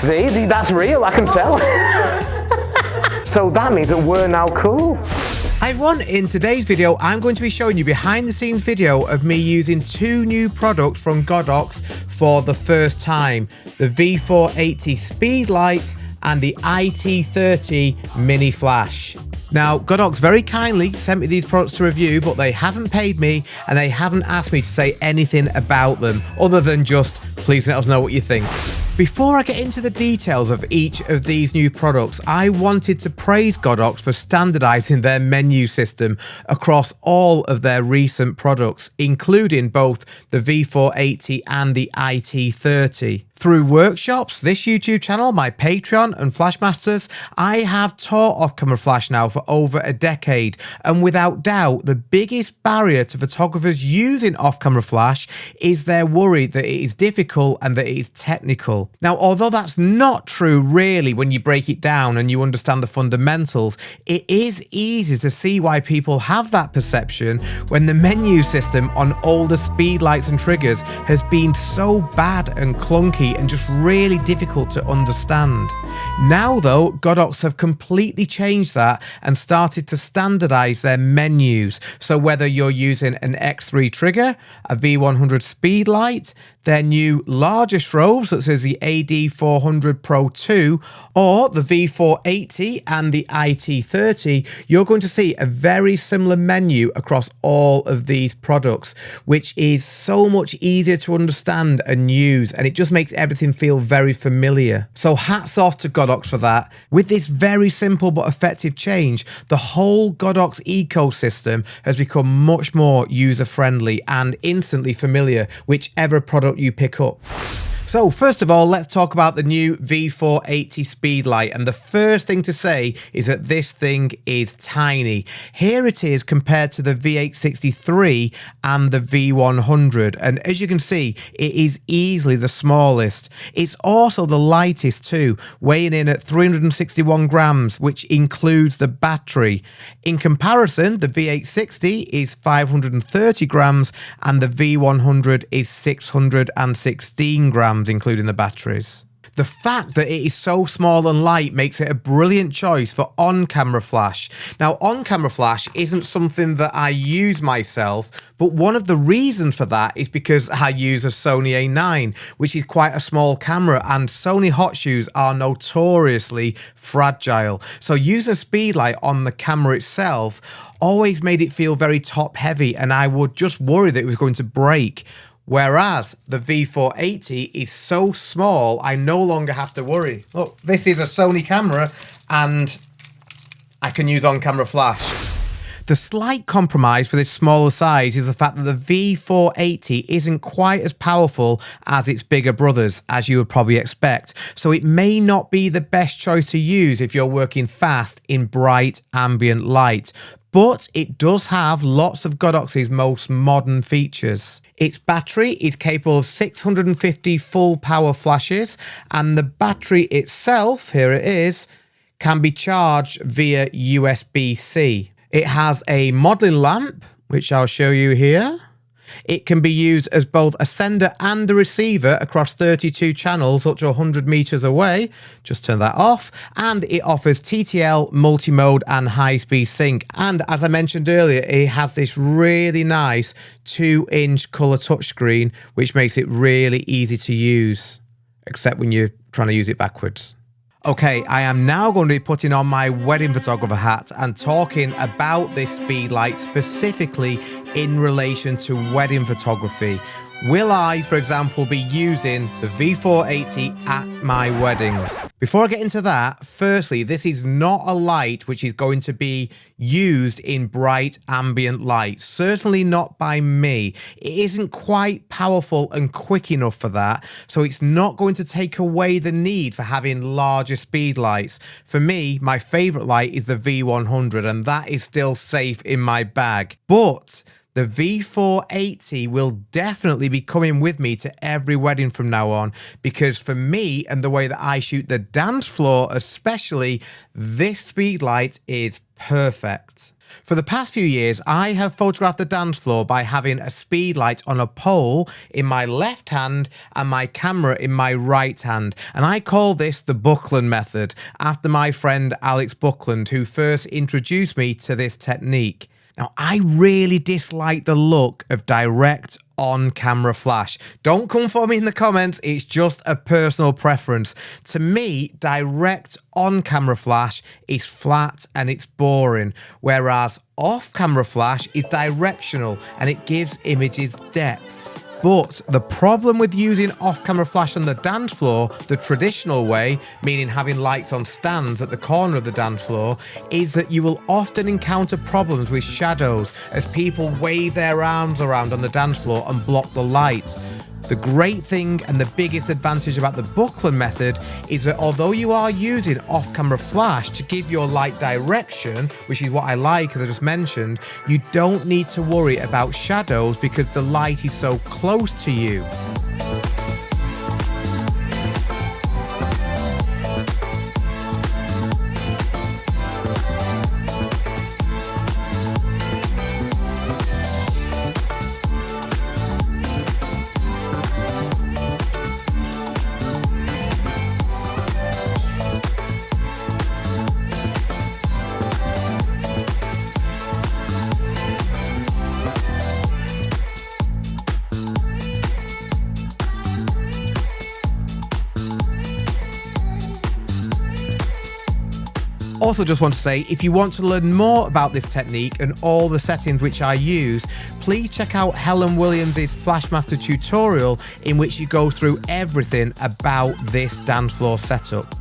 See, that's real, I can tell. So that means that we're now cool. Hi everyone, in today's video I'm going to be showing you behind the scenes video of me using two new products from Godox for the first time. The V480 Speedlight and the iT30 Mini Flash. Now, Godox very kindly sent me these products to review, but they haven't paid me and they haven't asked me to say anything about them other than just please let us know what you think. Before I get into the details of each of these new products, I wanted to praise Godox for standardizing their menu system across all of their recent products, including both the V480 and the iT30. Through workshops, this YouTube channel, my Patreon and Flashmasters, I have taught off-camera flash now for over a decade, and without doubt, the biggest barrier to photographers using off-camera flash is their worry that it is difficult and that it is technical. Now, although that's not true really when you break it down and you understand the fundamentals, it is easy to see why people have that perception when the menu system on older speed lights and triggers has been so bad and clunky and just really difficult to understand. Now though, Godox have completely changed that and started to standardize their menus. So whether you're using an X3 trigger, a V100 speed light, their new larger strobes such as the AD400 Pro 2 or the V480 and the iT30, you're going to see a very similar menu across all of these products, which is so much easier to understand and use, and it just makes everything feel very familiar. So hats off to Godox for that. With this very simple but effective change, the whole Godox ecosystem has become much more user-friendly and instantly familiar, whichever product you pick up. So first of all, let's talk about the new V480 Speedlight, and the first thing to say is that this thing is tiny. Here it is compared to the V863 and the V100, and as you can see, it is easily the smallest. It's also the lightest too, weighing in at 361 grams, which includes the battery. In comparison, the V860 is 530 grams and the V100 is 616 grams. Including the batteries. The fact that it is so small and light makes it a brilliant choice for on-camera flash. Now, on-camera flash isn't something that I use myself, but one of the reasons for that is because I use a Sony A9, which is quite a small camera, and Sony hot shoes are notoriously fragile. So using a speedlight on the camera itself always made it feel very top-heavy, and I would just worry that it was going to break. Whereas the V480 is so small, I no longer have to worry. Look, this is a Sony camera and I can use on-camera flash. The slight compromise for this smaller size is the fact that the V480 isn't quite as powerful as its bigger brothers, as you would probably expect. So it may not be the best choice to use if you're working fast in bright ambient light. But it does have lots of Godox's most modern features. Its battery is capable of 650 full power flashes, and the battery itself, here it is, can be charged via USB-C. It has a modeling lamp, which I'll show you here. It can be used as both a sender and a receiver across 32 channels up to 100 meters away. Just turn that off. And it offers TTL, multi-mode and high-speed sync. And as I mentioned earlier, it has this really nice 2-inch color touchscreen, which makes it really easy to use, except when you're trying to use it backwards. Okay, I am now going to be putting on my wedding photographer hat and talking about this speedlight specifically in relation to wedding photography. Will I, for example, be using the V480 at my weddings? Before I get into that, firstly, this is not a light which is going to be used in bright ambient light. Certainly not by me. It isn't quite powerful and quick enough for that, so it's not going to take away the need for having larger speed lights. For me, my favorite light is the V100, and that is still safe in my bag. But The V480 will definitely be coming with me to every wedding from now on, because for me and the way that I shoot the dance floor especially, this speed light is perfect. For the past few years, I have photographed the dance floor by having a speed light on a pole in my left hand and my camera in my right hand. And I call this the Buckland method, after my friend Alex Buckland, who first introduced me to this technique. Now, I really dislike the look of direct on-camera flash. Don't come for me in the comments, it's just a personal preference. To me, direct on-camera flash is flat and it's boring, whereas off-camera flash is directional and it gives images depth. But the problem with using off-camera flash on the dance floor the traditional way, meaning having lights on stands at the corner of the dance floor, is that you will often encounter problems with shadows as people wave their arms around on the dance floor and block the light. The great thing and the biggest advantage about the Buckland method is that although you are using off-camera flash to give your light direction, which is what I like as I just mentioned, you don't need to worry about shadows because the light is so close to you. Also just want to say, if you want to learn more about this technique and all the settings which I use, please check out Helen Williams' Flashmaster tutorial in which you go through everything about this dance floor setup.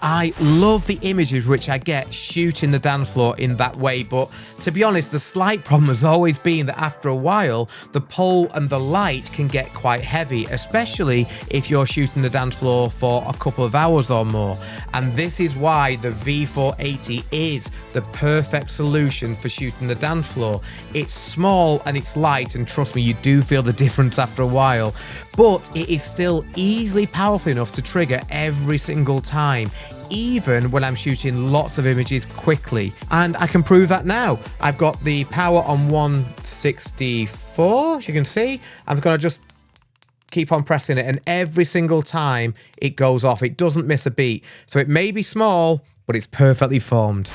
I love the images which I get shooting the dance floor in that way, but to be honest, the slight problem has always been that after a while, the pole and the light can get quite heavy, especially if you're shooting the dance floor for a couple of hours or more. And this is why the V480 is the perfect solution for shooting the dance floor. It's small and it's light, and trust me, you do feel the difference after a while, but it is still easily powerful enough to trigger every single time, even when I'm shooting lots of images quickly. And I can prove that now. I've got the power on 164, as you can see. I'm gonna just keep on pressing it, and every single time it goes off. It doesn't miss a beat. So it may be small, but it's perfectly formed.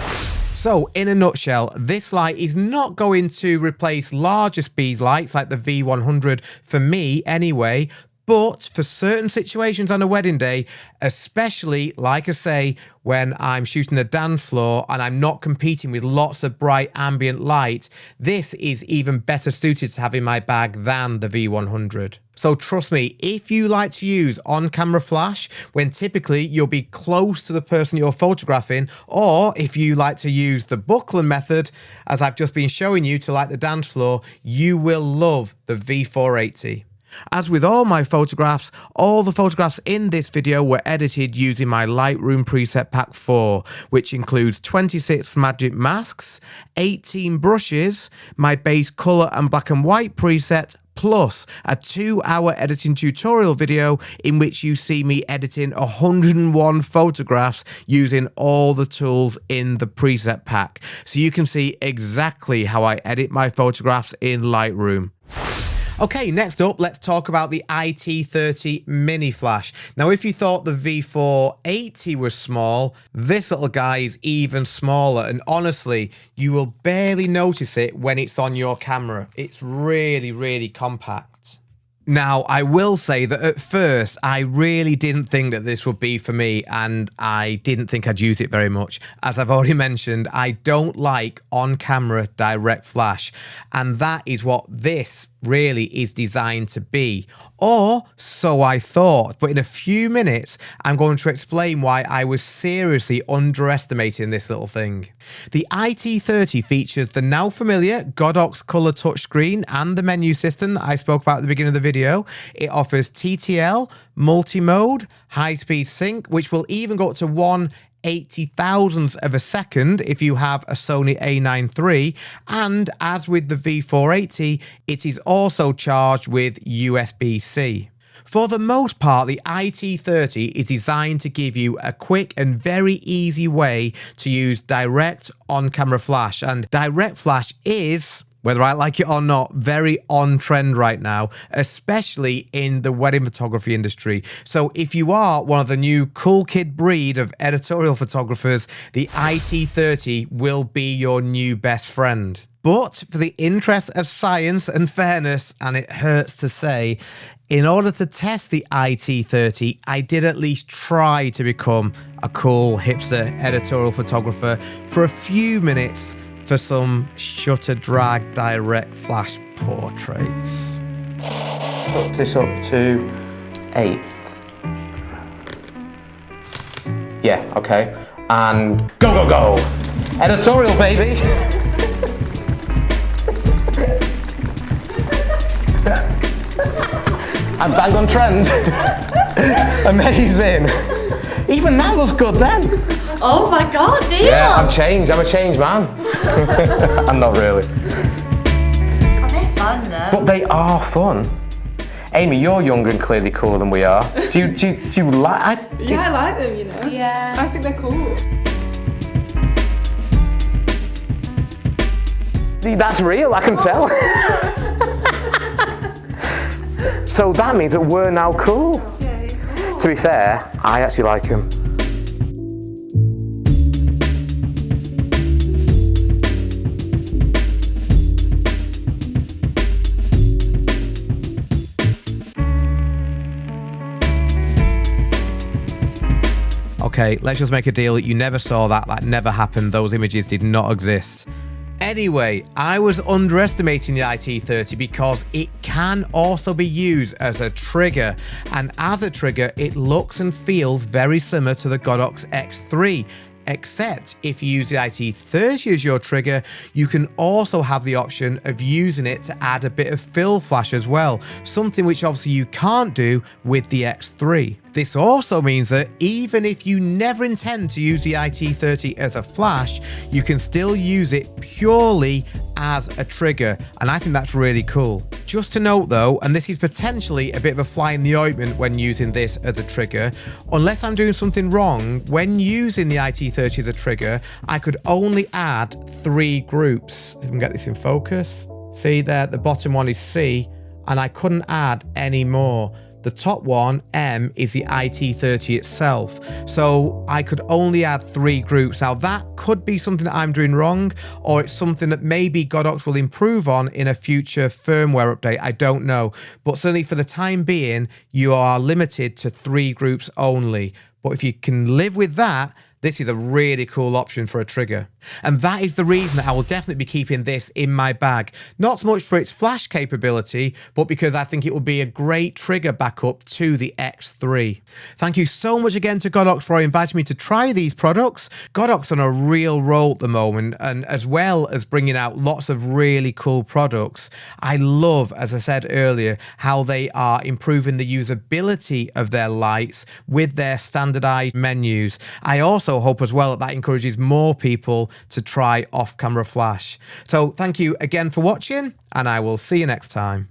So in a nutshell, this light is not going to replace larger speed lights like the V100 for me anyway, but for certain situations on a wedding day, especially, like I say, when I'm shooting the dance floor and I'm not competing with lots of bright ambient light, this is even better suited to have in my bag than the V100. So trust me, if you like to use on-camera flash when typically you'll be close to the person you're photographing, or if you like to use the Buckland method, as I've just been showing you to light the dance floor, you will love the V480. As with all my photographs, all the photographs in this video were edited using my Lightroom preset pack 4, which includes 26 magic masks, 18 brushes, my base color and black and white preset, plus a 2-hour editing tutorial video in which you see me editing 101 photographs using all the tools in the preset pack. So you can see exactly how I edit my photographs in Lightroom. Okay, next up, let's talk about the iT30 mini flash. Now, if you thought the V480 was small, this little guy is even smaller, and honestly, you will barely notice it when it's on your camera. It's really, really compact. Now, I will say that at first, I really didn't think that this would be for me, and I didn't think I'd use it very much. As I've already mentioned, I don't like on-camera direct flash, and that is what this really is designed to be. Or so I thought, but in a few minutes, I'm going to explain why I was seriously underestimating this little thing. The iT30 features the now familiar Godox color touchscreen and the menu system I spoke about at the beginning of the video. It offers TTL, multi-mode, high-speed sync, which will even go up to 1/80,000th of a second if you have a Sony A9 III, and as with the V480, it is also charged with USB-C. For the most part, the iT30 is designed to give you a quick and very easy way to use direct on-camera flash, and direct flash is, whether I like it or not, very on trend right now, especially in the wedding photography industry. So if you are one of the new cool kid breed of editorial photographers, the iT30 will be your new best friend. But for the interest of science and fairness, and it hurts to say, in order to test the iT30, I did at least try to become a cool hipster editorial photographer for a few minutes for some shutter drag direct flash portraits. Put this up to 8th. Yeah, okay. And go, go, go! Editorial, baby! I'm bang on trend. Amazing. Even that looks good then. Oh my God, Neil! Yeah, I've changed. I'm a changed man. I'm not really. Oh, they're fun though. But they are fun. Amy, you're younger and clearly cooler than we are. Do you like? Yeah, I like them, you know. Yeah. I think they're cool. That's real, I can tell. So that means that we're now cool. Yeah, he's cool. To be fair, I actually like him. Okay, let's just make a deal that you never saw that. That never happened. Those images did not exist. Anyway, I was underestimating the iT30 because it can also be used as a trigger. And as a trigger, it looks and feels very similar to the Godox X3. Except if you use the iT30 as your trigger, you can also have the option of using it to add a bit of fill flash as well, something which obviously you can't do with the X3. This also means that even if you never intend to use the iT30 as a flash, you can still use it purely as a trigger, and I think that's really cool. Just to note though, and this is potentially a bit of a fly in the ointment when using this as a trigger, unless I'm doing something wrong, when using the iT30 as a trigger, I could only add 3 groups. If we can get this in focus. See there, the bottom one is C, and I couldn't add any more. The top one, M, is the iT30 itself. So I could only add 3 groups. Now that could be something that I'm doing wrong, or it's something that maybe Godox will improve on in a future firmware update. I don't know. But certainly for the time being, you are limited to 3 groups only. But if you can live with that, this is a really cool option for a trigger. And that is the reason that I will definitely be keeping this in my bag. Not so much for its flash capability, but because I think it will be a great trigger backup to the X3. Thank you so much again to Godox for inviting me to try these products. Godox on a real roll at the moment, and as well as bringing out lots of really cool products. I love, as I said earlier, how they are improving the usability of their lights with their standardized menus. I also hope as well that encourages more people to try off-camera flash. So thank you again for watching, and I will see you next time.